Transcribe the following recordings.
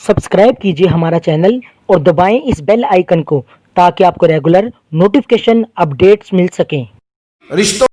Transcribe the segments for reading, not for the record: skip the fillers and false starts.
Subscribe कीजिए हमारा channel और दबाएं इस बेल आइकन को ताकि आपको रेगुलर नोटिफिकेशन अपडेट्स मिल सकें। रिश्तों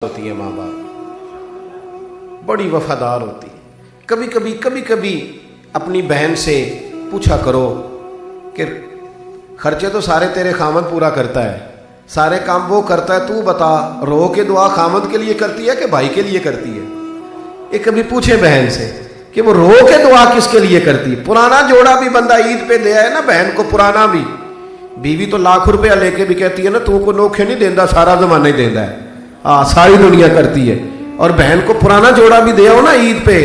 होती है, माँ बाप बड़ी वफादार होती। कभी कभी अपनी बहन से पूछा करो कि खर्चे तो सारे तेरे खामद पूरा करता है, सारे काम वो करता है, तू बता रो के दुआ खामद के लिए करती है कि भाई के लिए करती है। ये कभी पूछे बहन से कि वो रो के दुआ किसके लिए करती है। पुराना जोड़ा भी बंदा ईद पे दे है ना बहन को, पुराना भी। बीवी तो लाख रुपया लेके भी कहती है ना तू को नोखे नहीं देता, सारा जमाना ही देता है, सारी दुनिया करती है। और बहन को पुराना जोड़ा भी दिया हो ना ईद पे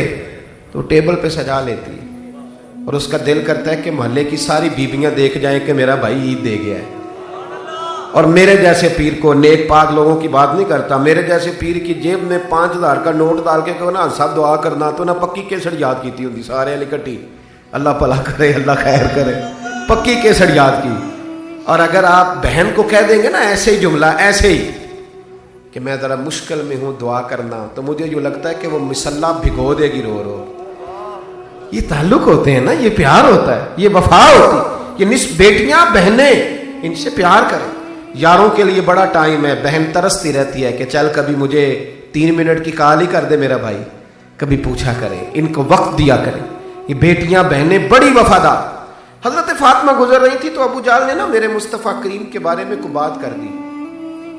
तो टेबल पे सजा लेती है और उसका दिल करता है कि मोहल्ले की सारी बीबियां देख जाएं कि मेरा भाई ईद दे गया है। और मेरे जैसे पीर को, नेक पाक लोगों की बात नहीं करता, मेरे जैसे पीर की जेब में 5000 का नोट डाल के कहो ना सब दुआ करना तो ना पक्की केसर याद की होती सारे इकट्ठी, अल्लाह भला करे अल्लाह खैर करे, पक्की केसर याद की। और अगर आप बहन को कह देंगे ना ऐसे ही जुमला, ऐसे ही कि मैं ज़रा मुश्किल में हूँ दुआ करना, तो मुझे जो लगता है कि वो मिसल्ला भिगो देगी रो रो। ये ताल्लुक होते हैं ना, ये प्यार होता है, ये वफा होती। ये बेटियां बहनें इनसे प्यार करें। यारों के लिए बड़ा टाइम है, बहन तरसती रहती है कि चल कभी मुझे 3 मिनट की कॉल ही कर दे मेरा भाई, कभी पूछा करें, इनको वक्त दिया करें। ये बेटियां बहनें बड़ी वफादार। हजरत फातिमा गुजर रही थी तो अबू जाल ने ना मेरे मुस्तफ़ा करीम के बारे में कोई बात कर दी।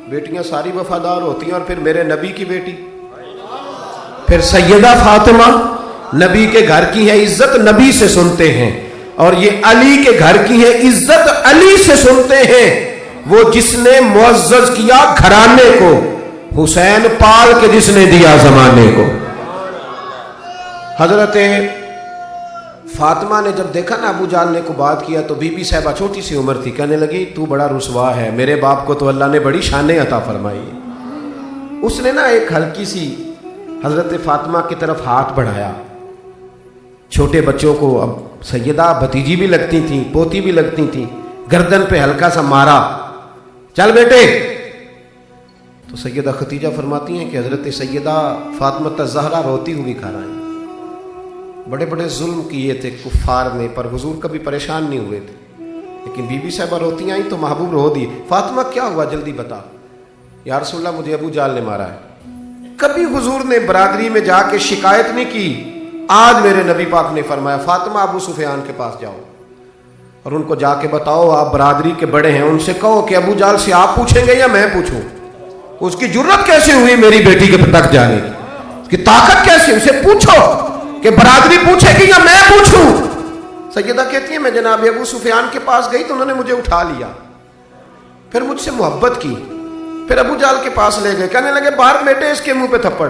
बेटियां सारी वफादार होती हैं और फिर मेरे नबी की बेटी, फिर सैयदा फातिमा नबी के घर की है, इज्जत नबी से सुनते हैं। और ये अली के घर की है, इज्जत अली से सुनते हैं। वो जिसने मुअज़्ज़ज़ किया घराने को, हुसैन पाल के जिसने दिया जमाने को। हजरत फातिमा ने जब देखा ना अबू जाल ने को बात किया तो बीबी साहिबा छोटी सी उम्र थी, कहने लगी तू बड़ा रुसवा है, मेरे बाप को तो अल्लाह ने बड़ी शानें अता फरमाई। उसने ना एक हल्की सी हजरत फातिमा की तरफ हाथ बढ़ाया। छोटे बच्चों को, अब सैयदा भतीजी भी लगती थी, पोती भी लगती थी, गर्दन पे हल्का सा मारा, चल बेटे। तो सैयदा खतीजा फरमाती हैं कि हजरत सैयदा फातिमा ज़हरा रोती हुई घर आई। बड़े बड़े जुल्म किए थे कुफार ने, पर हुजूर कभी परेशान नहीं हुए थे। लेकिन बीबी साहबा रोती आई तो महबूब रो दिए, फातिमा क्या हुआ जल्दी बता। या रसूलल्लाह मुझे अबू जाल ने मारा है। कभी हुजूर ने बरादरी में जाके शिकायत नहीं की। आज मेरे नबी पाक ने फरमाया फातिमा अबू सुफियान के पास जाओ और उनको जाके बताओ, आप बरादरी के बड़े हैं, उनसे कहो कि अबू जाल से आप पूछेंगे या मैं पूछूं। उसकी जुर्रत कैसे हुई मेरी बेटी के तक जाने की, उसकी ताकत कैसे, उसे पूछो कि बरादरी पूछेगी या मैं पूछूं। सैयदा कहती है मैं जनाब अबू सुफियान के पास गई तो उन्होंने मुझे उठा लिया, फिर मुझसे मोहब्बत की, फिर अबू जाल के पास ले गए, कहने लगे बाहर बेटे इसके मुंह पे थप्पड़।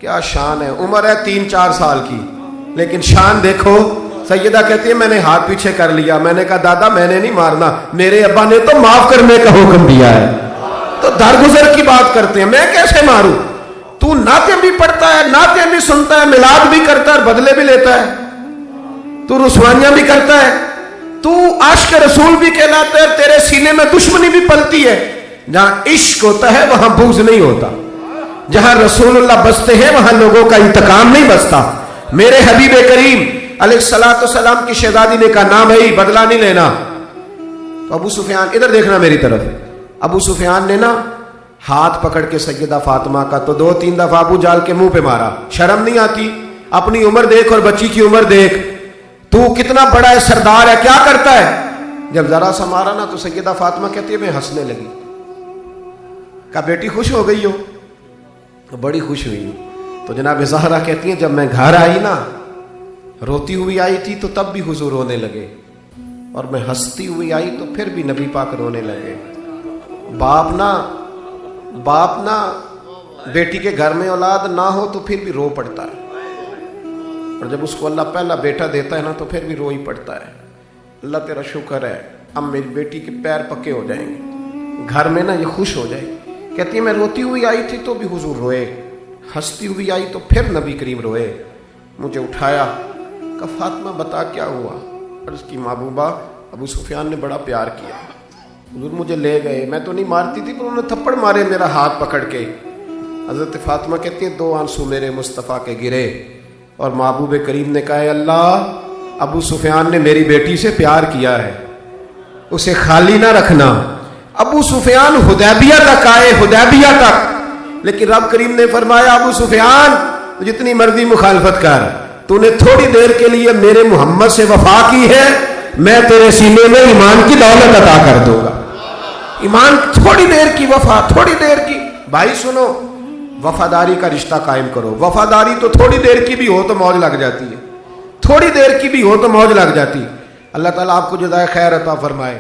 क्या शान है, उम्र है 3-4 साल की, लेकिन शान देखो। सैयदा कहती है मैंने हाथ पीछे कर लिया, मैंने कहा दादा मैंने नहीं मारना, मेरे अब्बा ने तो माफ करने का हुक्म दिया है। तो दरगुजर की बात करते हैं, मैं कैसे मारूं। तू नाते भी पढ़ता है, नाते भी सुनता है, मिलाद भी करता है, बदले भी लेता है, तू रुसवानियां भी करता है, तू आशिक रसूल भी कहलाता है, तेरे सीने में दुश्मनी भी पलती है। जहां इश्क होता है वहां बुग़्ज़ नहीं होता, जहां रसूलुल्लाह बसते हैं वहां लोगों का इंतकाम नहीं बसता। मेरे हबीब करीम अलैहिस्सलातु वस्सलाम की शहजादी ने कहा ना भाई बदला नहीं लेना। तो अबू सुफियान, इधर देखना मेरी तरफ, अबू सुफियान ने ना हाथ पकड़ के सैयदा फातिमा का तो 2-3 दफा अबू जाल के मुंह पे मारा। शर्म नहीं आती, अपनी उम्र देख और बच्ची की उम्र देख, तू कितना बड़ा है, सरदार है, क्या करता है। جب ذرا سا مارا نا تو سیدہ فاطمہ کہتی ہے میں ہنسنے لگی. کہا بیٹی خوش ہو گئی ہو؟ بڑی خوش ہوئی ہوں. تو جناب زہرا کہتی ہیں جب میں گھر آئی نا روتی ہوئی آئی تھی تو تب بھی حضور رونے لگے, اور میں ہنستی ہوئی آئی تو پھر بھی نبی پاک رونے لگے. باپ نا بیٹی کے گھر میں اولاد نہ ہو تو پھر بھی رو پڑتا ہے, اور جب اس کو اللہ پہلا بیٹا دیتا ہے نا تو پھر بھی رو ہی پڑتا ہے. اللہ تیرا شکر ہے اب میری بیٹی کے پیر پکے ہو جائیں گے, گھر میں نا یہ خوش ہو جائے. کہتی ہے میں روتی ہوئی آئی تھی تو بھی حضور روئے, ہنستی ہوئی آئی تو پھر نبی کریم روئے. مجھے اٹھایا, کہا فاطمہ بتا کیا ہوا؟ عرض کی محبوبہ ابو سفیان نے بڑا پیار کیا, حضور مجھے لے گئے, میں تو نہیں مارتی تھی پر انہوں نے تھپڑ مارے میرا ہاتھ پکڑ کے. حضرت فاطمہ کہتی ہیں 2 آنسو میرے مصطفیٰ کے گرے, اور محبوب کریم نے کہا اللہ ابو سفیان نے میری بیٹی سے پیار کیا ہے, اسے خالی نہ رکھنا. ابو سفیان حدیبیہ تک آئے, حدیبیہ تک, لیکن رب کریم نے فرمایا ابو سفیان جتنی مرضی مخالفت کر, تو نے تھوڑی دیر کے لیے میرے محمد سے وفا کی ہے, میں تیرے سینے میں ایمان کی دولت عطا کر دوں گا. ایمان تھوڑی دیر کی وفا, تھوڑی دیر کی. بھائی سنو, وفاداری کا رشتہ قائم کرو. وفاداری تو تھوڑی دیر کی بھی ہو تو موج لگ جاتی ہے, تھوڑی دیر کی بھی ہو تو موج لگ جاتی. اللہ تعالیٰ آپ کو جزائے خیر عطا فرمائے.